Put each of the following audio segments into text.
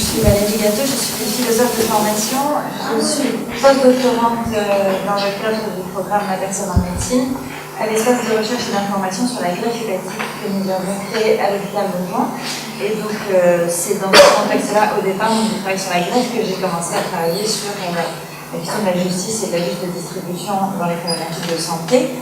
je suis Valérie Gâteau, je suis philosophe de formation. Je suis postdoctorante dans le cadre du programme La personne en médecine à l'espace de recherche et d'information sur la greffe hépatique que nous avons créé à l'hôpital Beaujon. Et donc, c'est dans ce contexte-là, au départ, où je travaille sur la greffe, que j'ai commencé à travailler sur la question de la justice et de la juste distribution dans les problématiques de santé.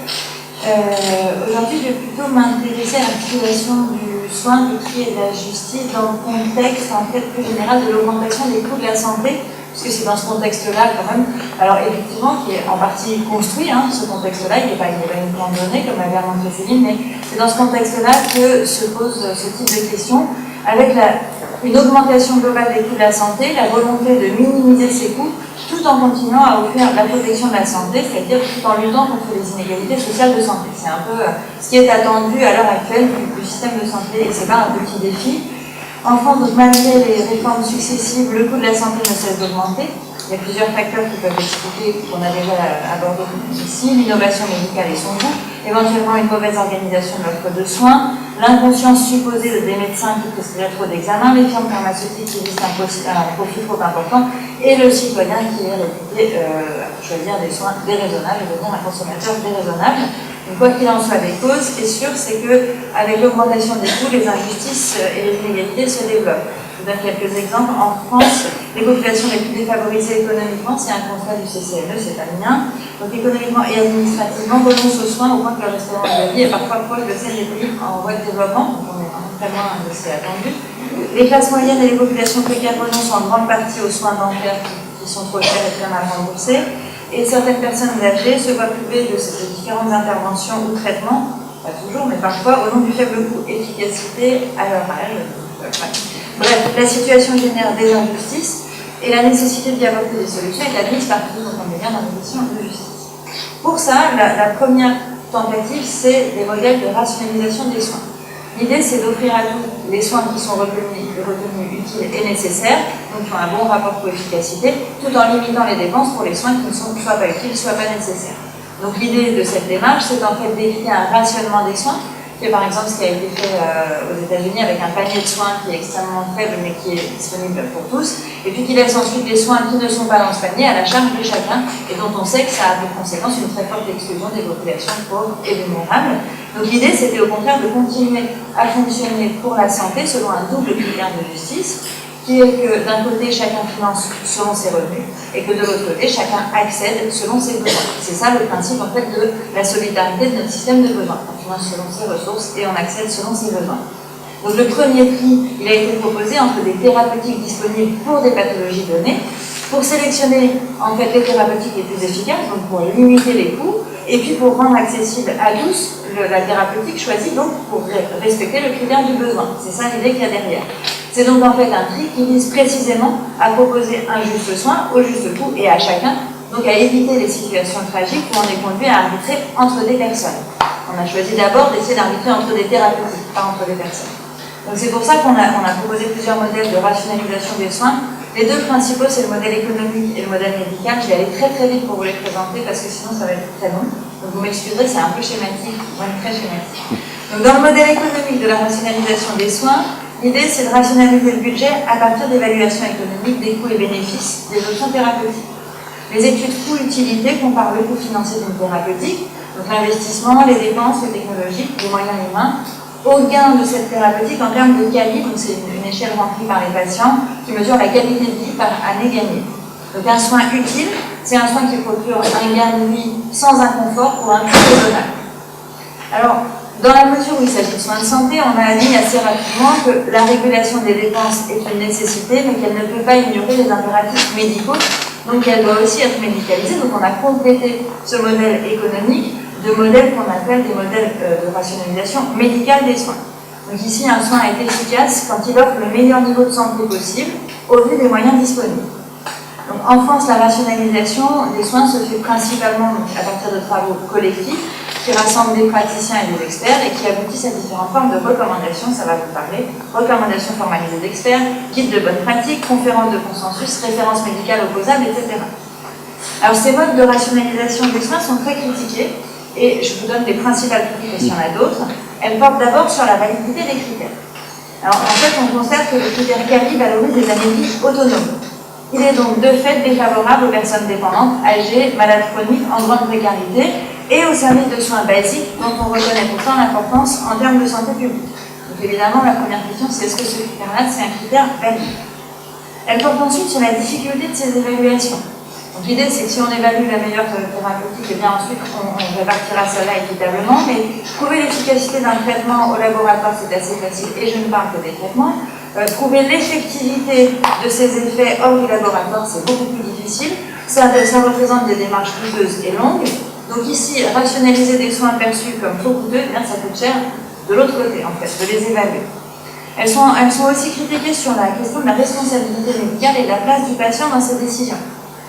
Aujourd'hui, je vais plutôt m'intéresser à l'articulation du soin, du tri et de la justice dans le contexte en fait plus général de l'augmentation des coûts de la santé, puisque c'est dans ce contexte-là quand même, alors effectivement qui est en partie construit, ce contexte-là, il n'est pas uniquement donné comme l'avait montré Céline, mais c'est dans ce contexte-là que se pose ce type de questions, avec une augmentation globale des coûts de la santé, la volonté de minimiser ces coûts, tout en continuant à offrir la protection de la santé, c'est-à-dire tout en luttant contre les inégalités sociales de santé. C'est un peu ce qui est attendu à l'heure actuelle du système de santé, et c'est pas un petit défi. En France, donc, malgré les réformes successives, le coût de la santé ne cesse d'augmenter. Il y a plusieurs facteurs qui peuvent expliquer, qu'on a déjà abordé ici, l'innovation médicale et son coût, éventuellement une mauvaise organisation de l'offre de soins, l'inconscience supposée des médecins qui prescrivent trop d'examens, les firmes pharmaceutiques qui visent un profit trop important, et le citoyen qui est réputé choisir des soins déraisonnables et devenir un consommateur déraisonnable. Donc, quoi qu'il en soit, des causes, ce qui est sûr, c'est qu'avec l'augmentation des coûts, les injustices et les inégalités se développent. Je vous donne quelques exemples. En France, les populations les plus défavorisées économiquement, c'est un constat du CCNE, c'est pas le mien. Donc économiquement et administrativement, renoncent aux soins au point que leur espérance de vie est parfois proche de celle des pays en voie de développement, donc on est vraiment très loin de ce qui est attendu. Les classes moyennes et les populations précaires renoncent en grande partie aux soins dentaires qui sont trop chers et très mal remboursés. Et certaines personnes âgées se voient privées de ces différentes interventions ou traitements, pas toujours, mais parfois, au nom du faible coût efficacité à leur âge. Bref, la situation génère des injustices et la nécessité d'y apporter des solutions est admise par tous, donc on est bien dans une question de justice. Pour ça, la première tentative, c'est des modèles de rationalisation des soins. L'idée, c'est d'offrir à tous les soins qui sont reconnus utiles et nécessaires, donc qui ont un bon rapport coût-efficacité, tout en limitant les dépenses pour les soins qui ne sont soit pas utiles, soit pas nécessaires. Donc l'idée de cette démarche, c'est en fait d'éviter un rationnement des soins, qui est par exemple ce qui a été fait aux États-Unis avec un panier de soins qui est extrêmement faible mais qui est disponible pour tous, et puis qui laisse ensuite les soins qui ne sont pas dans ce panier à la charge de chacun, et dont on sait que ça a pour conséquence une très forte exclusion des populations pauvres et vulnérables. Donc l'idée, c'était au contraire de continuer à fonctionner pour la santé selon un double critère de justice, qui est que d'un côté, chacun finance selon ses revenus, et que de l'autre côté, chacun accède selon ses besoins. C'est ça le principe en fait de la solidarité de notre système de besoins. On finance selon ses ressources et on accède selon ses besoins. Donc le premier prix, il a été proposé entre des thérapeutiques disponibles pour des pathologies données, pour sélectionner en fait les thérapeutiques les plus efficaces, donc pour limiter les coûts, et puis pour rendre accessible à tous la thérapeutique choisie, donc pour respecter le critère du besoin. C'est ça l'idée qu'il y a derrière. C'est donc en fait un prix qui vise précisément à proposer un juste soin au juste coût et à chacun, donc à éviter les situations tragiques où on est conduit à arbitrer entre des personnes. On a choisi d'abord d'essayer d'arbitrer entre des thérapeutiques, pas entre des personnes. Donc c'est pour ça qu'on a proposé plusieurs modèles de rationalisation des soins. Les deux principaux, c'est le modèle économique et le modèle médical. Je vais aller très très vite pour vous les présenter parce que sinon ça va être très long. Donc vous m'excuserez, c'est un peu schématique, même très schématique. Donc dans le modèle économique de la rationalisation des soins, l'idée c'est de rationaliser le budget à partir d'évaluations économiques des coûts et bénéfices des options thérapeutiques. Les études coût-utilité comparent le coût financier d'une thérapeutique, donc l'investissement, les dépenses, les technologies, les moyens humains, au gain de cette thérapeutique en termes de qualité, donc c'est une échelle remplie par les patients qui mesure la qualité de vie par année gagnée. Donc un soin utile, c'est un soin qui procure un gain de vie sans inconfort pour un coût raisonnable. Alors, dans la mesure où il s'agit de soins de santé, on a admis assez rapidement que la régulation des dépenses est une nécessité, mais qu'elle ne peut pas ignorer les impératifs médicaux, donc elle doit aussi être médicalisée. Donc on a complété ce modèle économique de modèles qu'on appelle des modèles de rationalisation médicale des soins. Donc ici, un soin est efficace quand il offre le meilleur niveau de santé possible au vu des moyens disponibles. Donc en France, la rationalisation des soins se fait principalement à partir de travaux collectifs qui rassemblent des praticiens et des experts et qui aboutissent à différentes formes de recommandations, ça va vous parler, recommandations formalisées d'experts, guides de bonne pratique, conférences de consensus, références médicales opposables, etc. Alors ces modes de rationalisation des soins sont très critiqués et je vous donne les principales critiques, parce qu'il y en a d'autres. Elles portent d'abord sur la validité des critères. Alors, en fait, on constate que le critère CALI valorise les années de vie autonomes. Il est donc de fait défavorable aux personnes dépendantes, âgées, malades chroniques, en grande précarité, et aux services de soins basiques, dont on reconnaît pourtant l'importance en termes de santé publique. Donc évidemment, la première question, c'est est-ce que ce critère-là, c'est un critère valide? Elle porte ensuite sur la difficulté de ces évaluations. Donc l'idée, c'est que si on évalue la meilleure thérapeutique, et bien ensuite, on répartira cela équitablement, mais trouver l'efficacité d'un traitement au laboratoire, c'est assez facile, et je ne parle que des traitements. Trouver l'effectivité de ces effets hors du laboratoire, c'est beaucoup plus difficile. Ça représente des démarches coûteuses et longues. Donc ici, rationaliser des soins perçus comme trop coûteux, bien, ça coûte cher de l'autre côté, en fait, de les évaluer. Elles sont aussi critiquées sur la question de la responsabilité médicale et de la place du patient dans ses décisions.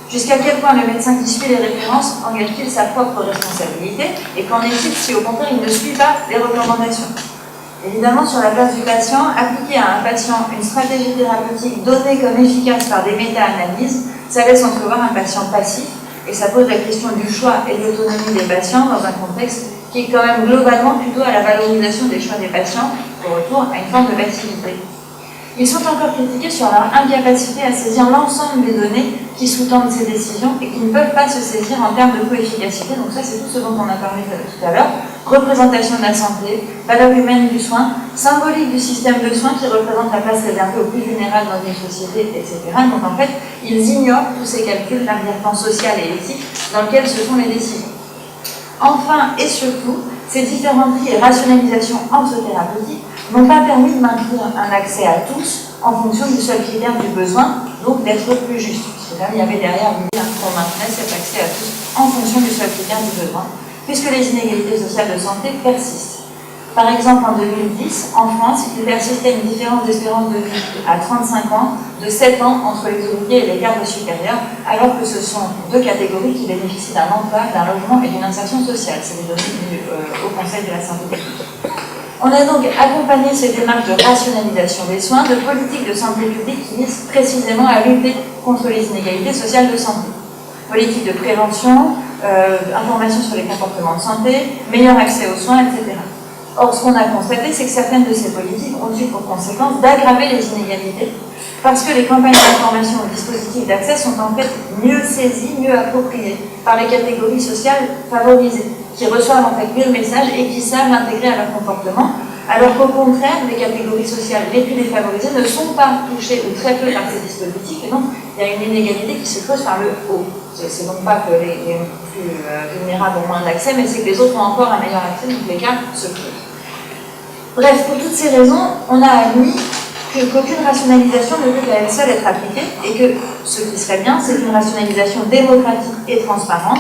Jusqu'à quel point le médecin qui suit les références engage-t-il sa propre responsabilité, et qu'en est-il si au contraire il ne suit pas les recommandations? Évidemment, sur la place du patient, appliquer à un patient une stratégie thérapeutique donnée comme efficace par des méta-analyses, ça laisse entrevoir un patient passif, et ça pose la question du choix et de l'autonomie des patients dans un contexte qui est quand même globalement plutôt à la valorisation des choix des patients au retour à une forme de passivité. Ils sont encore critiqués sur leur incapacité à saisir l'ensemble des données qui sous-tendent ces décisions et qui ne peuvent pas se saisir en termes de coefficacité. Donc ça, c'est tout ce dont on a parlé tout à l'heure. Représentation de la santé, valeur humaine du soin, symbolique du système de soins qui représente la place réservée aux plus vulnérables dans une société, etc. Donc en fait, ils ignorent tous ces calculs d'arrière-plan social et éthique dans lesquels se font les décisions. Enfin et surtout, ces différents prix et rationalisations antithérapeutiques n'ont pas permis de maintenir un accès à tous en fonction du seul critère du besoin, donc d'être plus juste. Parce que là, il y avait derrière l'idée qu'on maintenait cet accès à tous en fonction du seul critère du besoin, puisque les inégalités sociales de santé persistent. Par exemple, en 2010, en France, il persistait une différence d'espérance de vie à 35 ans, de 7 ans entre les ouvriers et les cadres supérieurs, alors que ce sont deux catégories qui bénéficient d'un emploi, d'un logement et d'une insertion sociale. C'est les données du Haut Conseil de la santé publique. On a donc accompagné ces démarches de rationalisation des soins de politiques de santé publique qui visent précisément à lutter contre les inégalités sociales de santé. Politique de prévention, information sur les comportements de santé, meilleur accès aux soins, etc. Or, ce qu'on a constaté, c'est que certaines de ces politiques ont eu pour conséquence d'aggraver les inégalités, parce que les campagnes d'information aux dispositifs d'accès sont en fait mieux saisies, mieux appropriées par les catégories sociales favorisées, qui reçoivent en fait mieux le message et qui savent l'intégrer à leur comportement, alors qu'au contraire, les catégories sociales les plus défavorisées ne sont pas touchées ou très peu par ces dispositifs, et donc il y a une inégalité qui se creuse par le haut. C'est donc pas que les plus vulnérables ont moins d'accès, mais c'est que les autres ont encore un meilleur accès, donc l'écart se creuse. Bref, pour toutes ces raisons, on a admis qu'aucune rationalisation ne peut à elle seule être appliquée, et que ce qui serait bien, c'est une rationalisation démocratique et transparente,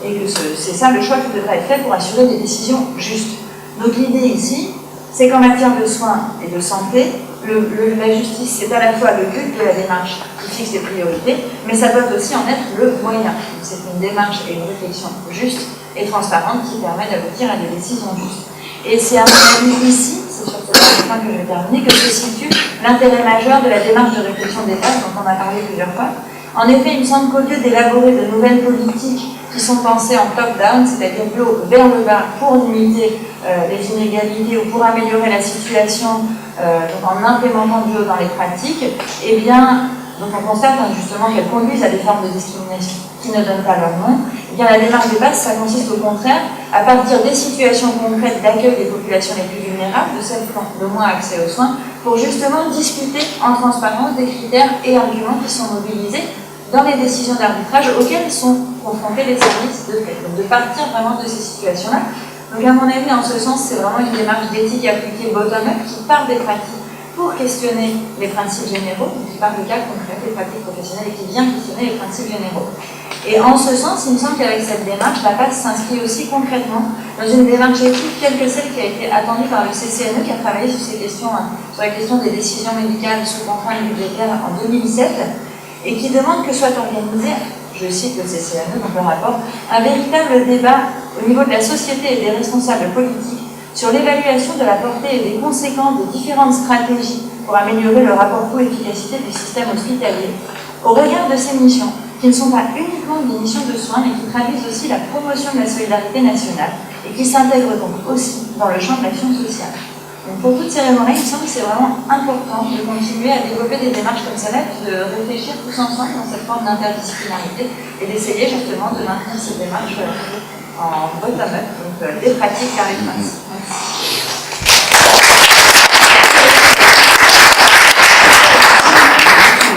et que c'est ça le choix qui devrait être fait pour assurer des décisions justes. Donc l'idée ici, c'est qu'en matière de soins et de santé, la justice, c'est à la fois le but de la démarche qui fixe les priorités, mais ça doit aussi en être le moyen. C'est une démarche et une réflexion juste et transparente qui permet d'aboutir à des décisions justes. Et c'est à mon avis ici, c'est sur ce point que je vais terminer, que se situe l'intérêt majeur de la démarche de réflexion d'État dont on a parlé plusieurs fois. En effet, il me semble qu'au lieu d'élaborer de nouvelles politiques qui sont pensées en top-down, c'est-à-dire de haut vers le bas, pour limiter les inégalités ou pour améliorer la situation donc en implémentant du haut dans les pratiques, eh bien, donc on constate justement qu'elles conduisent à des formes de discrimination qui ne donnent pas leur nom. Eh bien, la démarche de base, ça consiste au contraire à partir des situations concrètes d'accueil des populations les plus vulnérables, de celles qui ont le moins accès aux soins, pour justement discuter en transparence des critères et arguments qui sont mobilisés dans les décisions d'arbitrage auxquelles sont confrontés les services de fait. Donc de partir vraiment de ces situations-là. Donc à mon avis, en ce sens, c'est vraiment une démarche d'éthique appliquée bottom-up qui part des pratiques pour questionner les principes généraux, qui part de cas concrets des pratiques professionnelles et qui vient questionner les principes généraux. Et en ce sens, il me semble qu'avec cette démarche, la PAS s'inscrit aussi concrètement dans une démarche éthique telle que celle qui a été attendue par le CCNE, qui a travaillé sur ces questions, sur la question des décisions médicales sous contrainte budgétaire en 2007, et qui demande que soit organisé, je cite le CCNE dans le rapport, un véritable débat au niveau de la société et des responsables politiques sur l'évaluation de la portée et des conséquences des différentes stratégies pour améliorer le rapport coût-efficacité du système hospitalier, au regard de ces missions, qui ne sont pas uniquement des missions de soins, mais qui traduisent aussi la promotion de la solidarité nationale et qui s'intègrent donc aussi dans le champ de l'action sociale. Donc pour toutes ces raisons-là, il me semble que c'est vraiment important de continuer à développer des démarches comme celle-là, de réfléchir tous ensemble dans cette forme d'interdisciplinarité et d'essayer justement de maintenir ces démarches en bottom-up, donc des pratiques carrées. Merci.